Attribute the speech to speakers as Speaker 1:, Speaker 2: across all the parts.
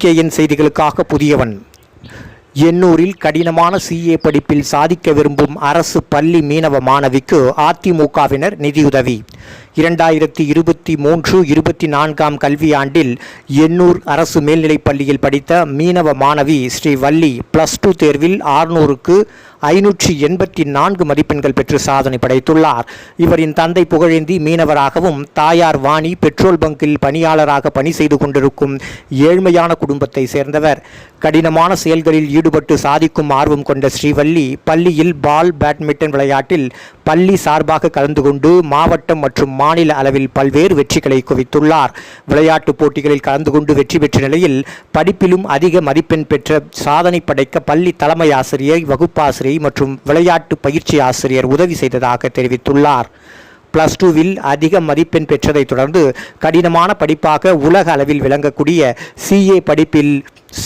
Speaker 1: TKN செய்திகளுக்காக புதியவன். எண்ணூரில் கடினமான CA படிப்பில் சாதிக்க விரும்பும் அரசு பள்ளி மீனவ மாணவிக்கு அதிமுகவினர் நிதியுதவி. 2023-24 கல்வியாண்டில் எண்ணூர் அரசு மேல்நிலைப் பள்ளியில் படித்த மீனவ மாணவி ஸ்ரீவள்ளி +2 தேர்வில் 600க்கு 584 மதிப்பெண்கள் பெற்று சாதனை படைத்துள்ளார். இவரின் தந்தை புகழேந்தி மீனவராகவும் தாயார் வாணி பெட்ரோல் பங்கில் பணியாளராக பணி செய்து கொண்டிருக்கும் ஏழ்மையான குடும்பத்தை சேர்ந்தவர். கடினமான செயல்களில் ஈடுபட்டு சாதிக்கும் ஆர்வம் கொண்ட ஸ்ரீவள்ளி பள்ளியில் பேட்மிண்டன் விளையாட்டில் பள்ளி சார்பாக கலந்து கொண்டு மாவட்டம் மற்றும் மாநில அளவில் பல்வேறு வெற்றிகளை குவித்துள்ளார். விளையாட்டுப் போட்டிகளில் கலந்து கொண்டு வெற்றி பெற்ற நிலையில் படிப்பிலும் அதிக மதிப்பெண் பெற்ற சாதனை படைக்க பள்ளி தலைமை ஆசிரியர், வகுப்பாசிரியர் மற்றும் விளையாட்டு பயிற்சி ஆசிரியர் உதவி செய்ததாக தெரிவித்துள்ளார். +2வில் அதிக மதிப்பெண் பெற்றதைத் தொடர்ந்து கடினமான படிப்பாக உலக அளவில் விளங்கக்கூடிய CA படிப்பில்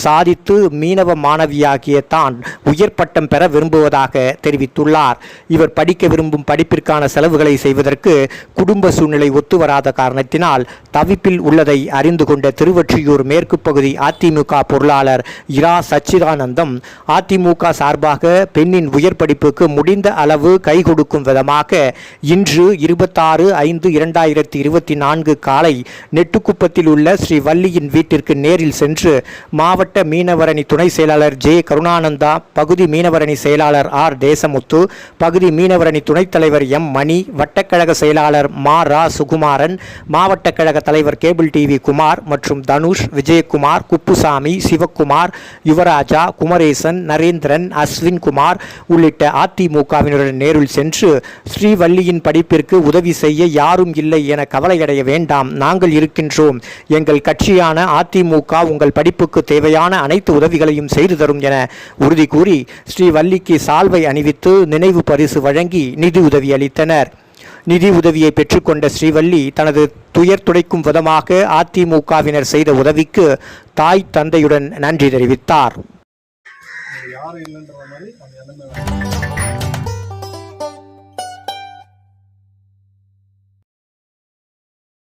Speaker 1: சாதித்து மீனவ மாணவியாகிய தான் உயர் பட்டம் பெற விரும்புவதாக தெரிவித்துள்ளார். இவர் படிக்க விரும்பும் படிப்பிற்கான செலவுகளை செய்வதற்கு குடும்ப சூழ்நிலை ஒத்துவராத காரணத்தினால் தவிப்பில் உள்ளதை அறிந்து கொண்ட திருவொற்றியூர் மேற்கு பகுதி அதிமுக பொருளாளர் இரா சச்சிதானந்தம் அதிமுக சார்பாக பெண்ணின் உயர் படிப்புக்கு முடிந்த அளவு கை கொடுக்கும் விதமாக இன்று 26/5/2024 காலை நெட்டுக்குப்பத்தில் உள்ள ஸ்ரீவள்ளியின் வீட்டிற்கு நேரில் சென்று மாவட்ட மீனவரணி துணை செயலாளர் ஜே கருணானந்தா, பகுதி மீனவரணி செயலாளர் ஆர் தேசமுத்து, பகுதி மீனவரணி துணைத் தலைவர் எம் மணி, வட்டக்கழக செயலாளர் ரா சுகுமாரன், மாவட்ட கழக தலைவர் கேபிள் டிவி குமார் மற்றும் தனுஷ், விஜயகுமார், குப்புசாமி, சிவக்குமார், யுவராஜா, குமரேசன், நரேந்திரன், அஸ்வின் குமார் உள்ளிட்ட அதிமுகவினருடன் நேரில் சென்று ஸ்ரீவள்ளியின் படிப்பிற்கு உதவி செய்ய யாரும் இல்லை என கவலையடைய வேண்டாம், நாங்கள் இருக்கின்றோம், எங்கள் கட்சியான அதிமுக உங்கள் படிப்புக்கு தேவையான அனைத்து உதவிகளையும் செய்து தரும் என உறுதி கூறி ஸ்ரீவள்ளிக்கு சால்வை அணிவித்து நினைவு பரிசு வழங்கி நிதி உதவி அளித்தனர். நிதி உதவியை பெற்றுக்கொண்ட ஸ்ரீவள்ளி தனது துயர் துடைக்கும் விதமாக அதிமுகவினர் செய்த உதவிக்கு தாய் தந்தையுடன் நன்றி தெரிவித்தார்.